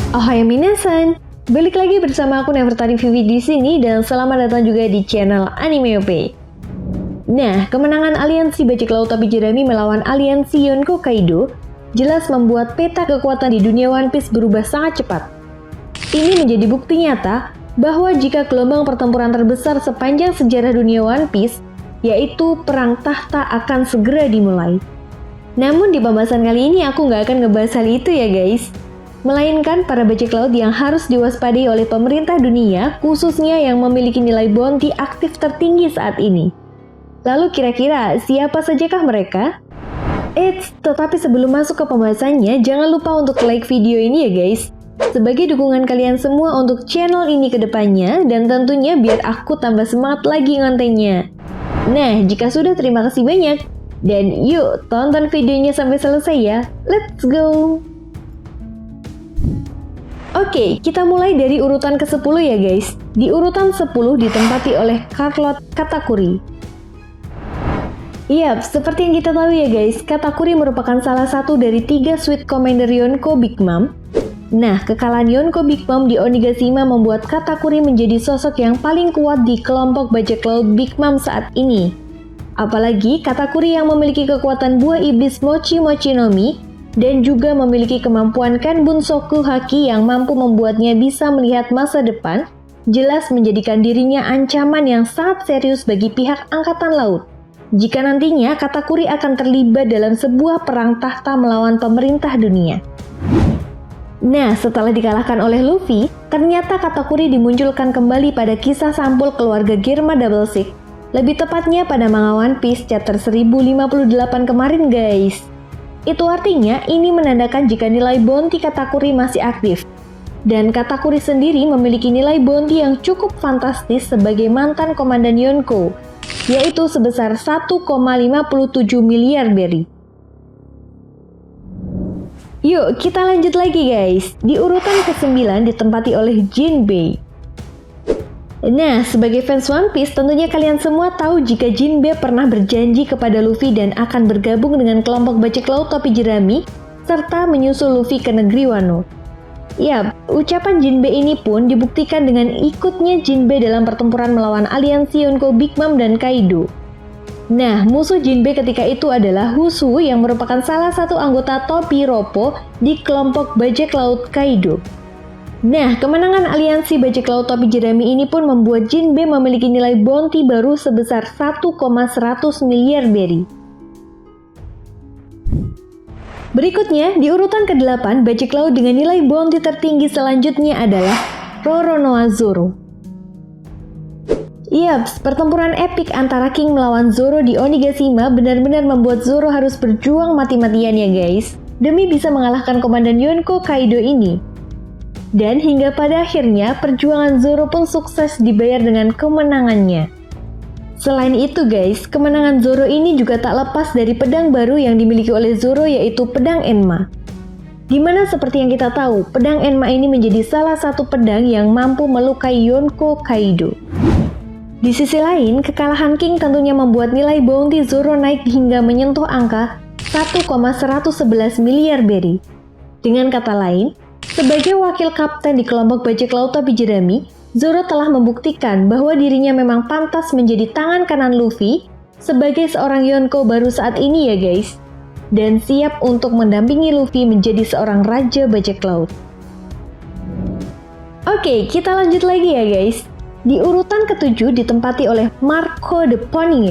Ohayou minasan, balik lagi bersama aku Nevertari Vivi di sini dan selamat datang juga di channel Animeope. Nah, kemenangan aliansi bajak laut topi jerami melawan aliansi Yonko Kaido jelas membuat peta kekuatan di dunia One Piece berubah sangat cepat. Ini menjadi bukti nyata bahwa jika gelombang pertempuran terbesar sepanjang sejarah dunia One Piece, yaitu Perang Tahta akan segera dimulai. Namun di pembahasan kali ini aku nggak akan ngebahas hal itu ya guys. Melainkan para bajak laut yang harus diwaspadai oleh pemerintah dunia, khususnya yang memiliki nilai bounty aktif tertinggi saat ini. Lalu kira-kira siapa sajakah mereka? Tetapi sebelum masuk ke pembahasannya, jangan lupa untuk like video ini ya guys. Sebagai dukungan kalian semua untuk channel ini ke depannya, dan tentunya biar aku tambah semangat lagi ngontennya. Nah, jika sudah terima kasih banyak. Dan yuk tonton videonya sampai selesai ya. Let's go! Oke, kita mulai dari urutan ke-10 ya guys. Di urutan 10 ditempati oleh Carlot Katakuri. Yap, seperti yang kita tahu ya guys, Katakuri merupakan salah satu dari 3 Sweet Commander Yonko Big Mom. Nah, kekalahan Yonko Big Mom di Onigashima membuat Katakuri menjadi sosok yang paling kuat di kelompok bajak laut Big Mom saat ini. Apalagi Katakuri yang memiliki kekuatan buah iblis Mochi Mochi no Mi dan juga memiliki kemampuan Kanbunsoku Haki yang mampu membuatnya bisa melihat masa depan, jelas menjadikan dirinya ancaman yang sangat serius bagi pihak Angkatan Laut. Jika nantinya Katakuri akan terlibat dalam sebuah perang tahta melawan pemerintah dunia. Nah, setelah dikalahkan oleh Luffy, ternyata Katakuri dimunculkan kembali pada kisah sampul keluarga Germa Double Six. Lebih tepatnya pada manga One Piece chapter 1058 kemarin guys. Itu artinya ini menandakan jika nilai bounty Katakuri masih aktif. Dan Katakuri sendiri memiliki nilai bounty yang cukup fantastis sebagai mantan komandan Yonko, yaitu sebesar 1,57 miliar berry. Yuk kita lanjut lagi guys. Di urutan ke-9 ditempati oleh Jinbei. Nah, sebagai fans One Piece, tentunya kalian semua tahu jika Jinbei pernah berjanji kepada Luffy dan akan bergabung dengan kelompok bajak laut topi jerami, serta menyusul Luffy ke negeri Wano. Yap, ucapan Jinbei ini pun dibuktikan dengan ikutnya Jinbei dalam pertempuran melawan aliansi Yonko Big Mom dan Kaido. Nah, musuh Jinbei ketika itu adalah Husu yang merupakan salah satu anggota topi Roppo di kelompok bajak laut Kaido. Nah, kemenangan aliansi bajak laut topi jerami ini pun membuat Jinbei memiliki nilai bounty baru sebesar 1,100 miliar berry. Berikutnya, di urutan ke-8, bajak laut dengan nilai bounty tertinggi selanjutnya adalah Roronoa Zoro. Yaps, pertempuran epik antara King melawan Zoro di Onigashima benar-benar membuat Zoro harus berjuang mati-matian ya guys, demi bisa mengalahkan komandan Yonko Kaido ini. Dan hingga pada akhirnya perjuangan Zoro pun sukses dibayar dengan kemenangannya. Selain itu guys, kemenangan Zoro ini juga tak lepas dari pedang baru yang dimiliki oleh Zoro, yaitu pedang Enma. Dimana seperti yang kita tahu, pedang Enma ini menjadi salah satu pedang yang mampu melukai Yonko Kaido. Di sisi lain, kekalahan King tentunya membuat nilai bounty Zoro naik hingga menyentuh angka 1,111 miliar berry. Dengan kata lain, sebagai wakil kapten di kelompok bajak laut topi jerami, Zoro telah membuktikan bahwa dirinya memang pantas menjadi tangan kanan Luffy sebagai seorang Yonko baru saat ini ya guys, dan siap untuk mendampingi Luffy menjadi seorang raja bajak laut. Oke, kita lanjut lagi ya guys. Di urutan ke-7 ditempati oleh Marco the Pony.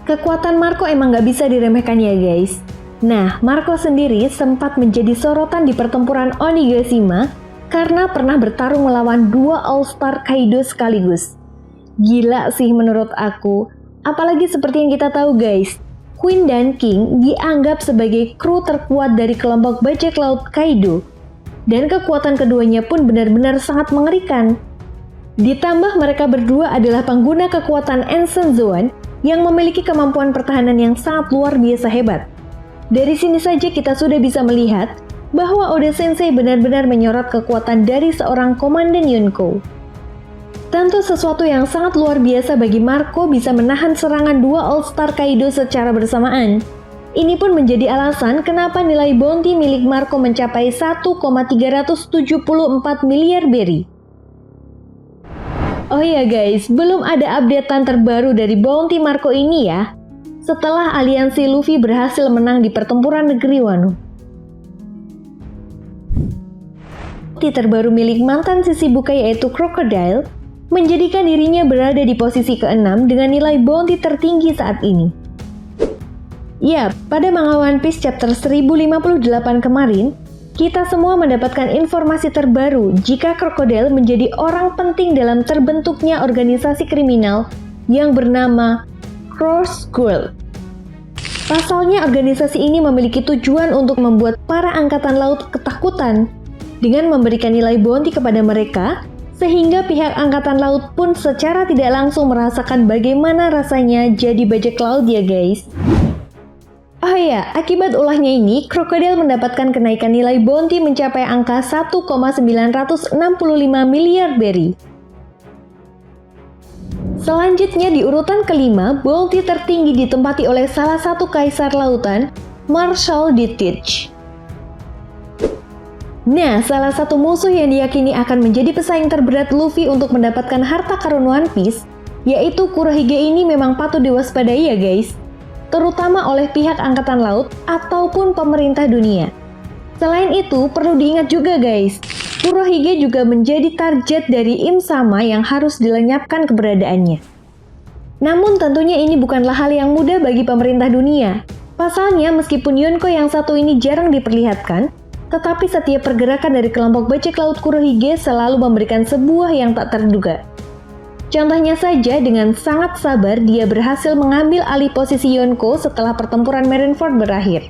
Kekuatan Marco emang gak bisa diremehkan ya guys. Nah, Marco sendiri sempat menjadi sorotan di pertempuran Onigashima karena pernah bertarung melawan 2 All-Star Kaido sekaligus. Gila sih menurut aku. Apalagi seperti yang kita tahu guys, Queen dan King dianggap sebagai kru terkuat dari kelompok bajak laut Kaido. Dan kekuatan keduanya pun benar-benar sangat mengerikan. Ditambah mereka berdua adalah pengguna kekuatan Ensen Zoan yang memiliki kemampuan pertahanan yang sangat luar biasa hebat. Dari sini saja kita sudah bisa melihat bahwa Oda Sensei benar-benar menyorot kekuatan dari seorang komandan Yonko. Tentu sesuatu yang sangat luar biasa bagi Marco bisa menahan serangan 2 All-Star Kaido secara bersamaan. Ini pun menjadi alasan kenapa nilai bounty milik Marco mencapai 1,374 miliar berry. Oh ya guys, belum ada updatean terbaru dari bounty Marco ini ya. Setelah aliansi Luffy berhasil menang di pertempuran negeri Wano. Bounty terbaru milik mantan Shichibukai yaitu Crocodile menjadikan dirinya berada di posisi ke-6 dengan nilai bounty tertinggi saat ini. Ya, pada manga One Piece chapter 1058 kemarin, kita semua mendapatkan informasi terbaru jika Crocodile menjadi orang penting dalam terbentuknya organisasi kriminal yang bernama Cross Guild. Pasalnya organisasi ini memiliki tujuan untuk membuat para angkatan laut ketakutan dengan memberikan nilai bounty kepada mereka, sehingga pihak angkatan laut pun secara tidak langsung merasakan bagaimana rasanya jadi bajak laut ya guys. Oh ya, akibat ulahnya ini, Crocodile mendapatkan kenaikan nilai bounty mencapai angka 1,965 miliar berry. Selanjutnya di urutan kelima, bounty tertinggi ditempati oleh salah satu kaisar lautan, Marshal D. Teach. Nah, salah satu musuh yang diyakini akan menjadi pesaing terberat Luffy untuk mendapatkan harta karun One Piece, yaitu Kurohige ini memang patut diwaspadai ya guys, terutama oleh pihak angkatan laut ataupun pemerintah dunia. Selain itu, perlu diingat juga guys, Kurohige juga menjadi target dari Im Sama yang harus dilenyapkan keberadaannya. Namun tentunya ini bukanlah hal yang mudah bagi pemerintah dunia. Pasalnya meskipun Yonko yang satu ini jarang diperlihatkan, tetapi setiap pergerakan dari kelompok bajak laut Kurohige selalu memberikan sebuah yang tak terduga. Contohnya saja, dengan sangat sabar dia berhasil mengambil alih posisi Yonko setelah pertempuran Marineford berakhir.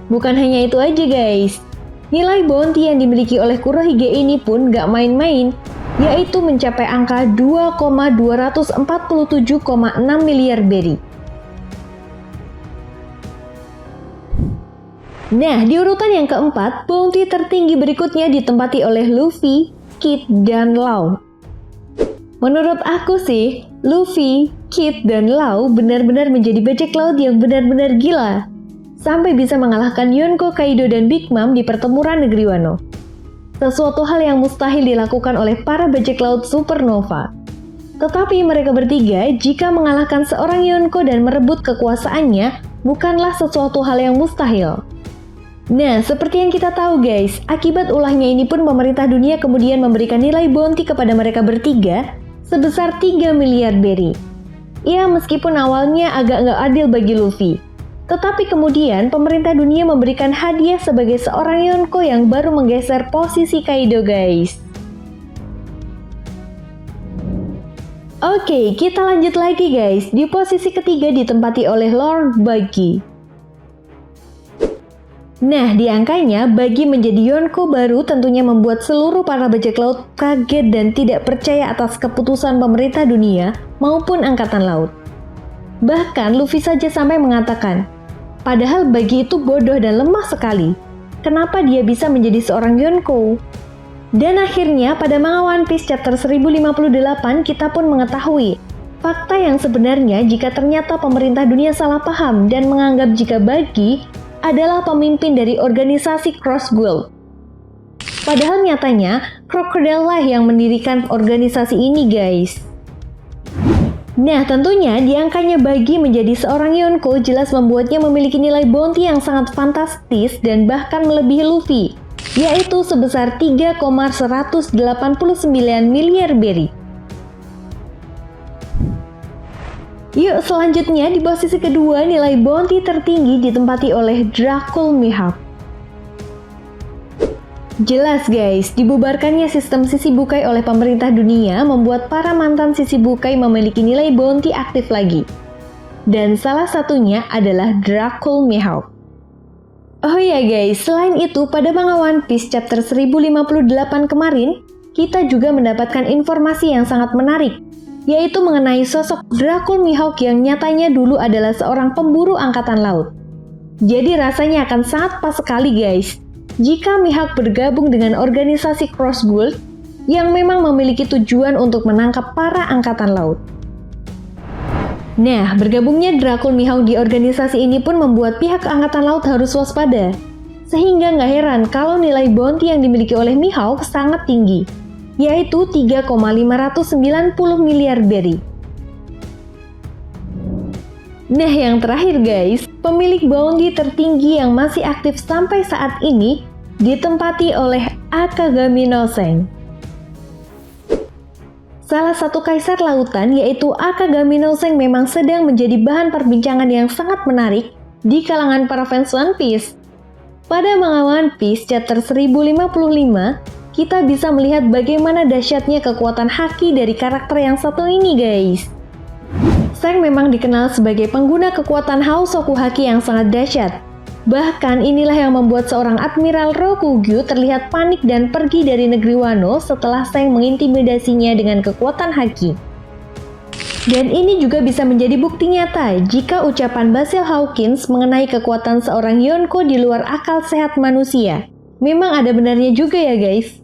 Bukan hanya itu aja guys, nilai bounty yang dimiliki oleh Kurohige ini pun gak main-main, yaitu mencapai angka 2,247,6 miliar berry. Nah, di urutan yang keempat, bounty tertinggi berikutnya ditempati oleh Luffy, Kid, dan Law. Menurut aku sih, Luffy, Kid, dan Law benar-benar menjadi bajak laut yang benar-benar gila, sampai bisa mengalahkan Yonko, Kaido, dan Big Mom di pertempuran negeri Wano. Sesuatu hal yang mustahil dilakukan oleh para bajak laut supernova. Tetapi mereka bertiga, jika mengalahkan seorang Yonko dan merebut kekuasaannya, bukanlah sesuatu hal yang mustahil. Nah, seperti yang kita tahu guys, akibat ulahnya ini pun pemerintah dunia kemudian memberikan nilai bounty kepada mereka bertiga sebesar 3 miliar berry. Ya, meskipun awalnya agak nggak adil bagi Luffy, tetapi kemudian pemerintah dunia memberikan hadiah sebagai seorang Yonko yang baru menggeser posisi Kaido guys. Oke, kita lanjut lagi guys. Di posisi ketiga ditempati oleh Lord Buggy. Nah, di angkanya, Buggy menjadi Yonko baru tentunya membuat seluruh para bajak laut kaget dan tidak percaya atas keputusan pemerintah dunia maupun angkatan laut. Bahkan Luffy saja sampai mengatakan, padahal Buggy itu bodoh dan lemah sekali. Kenapa dia bisa menjadi seorang Yonko? Dan akhirnya pada manga One Piece chapter 1058 kita pun mengetahui fakta yang sebenarnya jika ternyata pemerintah dunia salah paham dan menganggap jika Buggy adalah pemimpin dari organisasi Cross Guild. Padahal nyatanya, Crocodile lah yang mendirikan organisasi ini guys. Nah, tentunya di angkanya Buggy menjadi seorang Yonko jelas membuatnya memiliki nilai bounty yang sangat fantastis dan bahkan melebihi Luffy, yaitu sebesar 3,189 miliar berry. Yuk selanjutnya di posisi kedua nilai bounty tertinggi ditempati oleh Dracul Mihawk. Jelas guys, dibubarkannya sistem Shichibukai oleh pemerintah dunia membuat para mantan Shichibukai memiliki nilai bounty aktif lagi. Dan salah satunya adalah Dracul Mihawk. Oh ya guys, selain itu pada manga One Piece chapter 1058 kemarin, kita juga mendapatkan informasi yang sangat menarik, yaitu mengenai sosok Dracul Mihawk yang nyatanya dulu adalah seorang pemburu angkatan laut. Jadi rasanya akan sangat pas sekali guys, jika Mihawk bergabung dengan organisasi Cross Guild yang memang memiliki tujuan untuk menangkap para angkatan laut. Nah, bergabungnya Dracul Mihawk di organisasi ini pun membuat pihak Angkatan Laut harus waspada. Sehingga nggak heran kalau nilai bounty yang dimiliki oleh Mihawk sangat tinggi, yaitu 3,590 miliar berry. Nah, yang terakhir guys, pemilik bounty tertinggi yang masih aktif sampai saat ini ditempati oleh Akagami no Sen. Salah satu kaisar lautan yaitu Akagami no Sen memang sedang menjadi bahan perbincangan yang sangat menarik di kalangan para fans One Piece. Pada manga One Piece chapter 1055, kita bisa melihat bagaimana dahsyatnya kekuatan haki dari karakter yang satu ini guys. Seng memang dikenal sebagai pengguna kekuatan Hausoku Haki yang sangat dahsyat. Bahkan inilah yang membuat seorang Admiral Rokugyu terlihat panik dan pergi dari negeri Wano setelah Seng mengintimidasinya dengan kekuatan haki. Dan ini juga bisa menjadi bukti nyata jika ucapan Basil Hawkins mengenai kekuatan seorang Yonko di luar akal sehat manusia. Memang ada benarnya juga ya guys.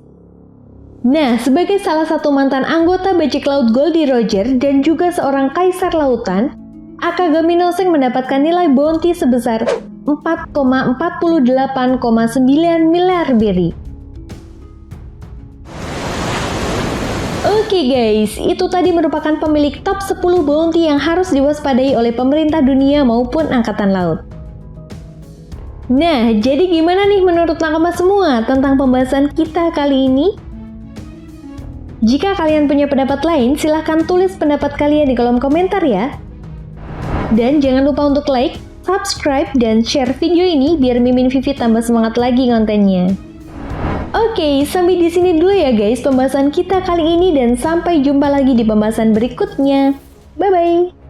Nah, sebagai salah satu mantan anggota bajak laut Goldie Roger dan juga seorang kaisar lautan, Akagami no Sen mendapatkan nilai bounty sebesar 4,48,9 miliar berry. Oke guys, itu tadi merupakan pemilik top 10 bounty yang harus diwaspadai oleh pemerintah dunia maupun angkatan laut. Nah, jadi gimana nih menurut nakama semua tentang pembahasan kita kali ini? Jika kalian punya pendapat lain, silahkan tulis pendapat kalian di kolom komentar ya. Dan jangan lupa untuk like, subscribe, dan share video ini biar Mimin Vivi tambah semangat lagi kontennya. Oke, sampai di sini dulu ya guys pembahasan kita kali ini dan sampai jumpa lagi di pembahasan berikutnya. Bye-bye!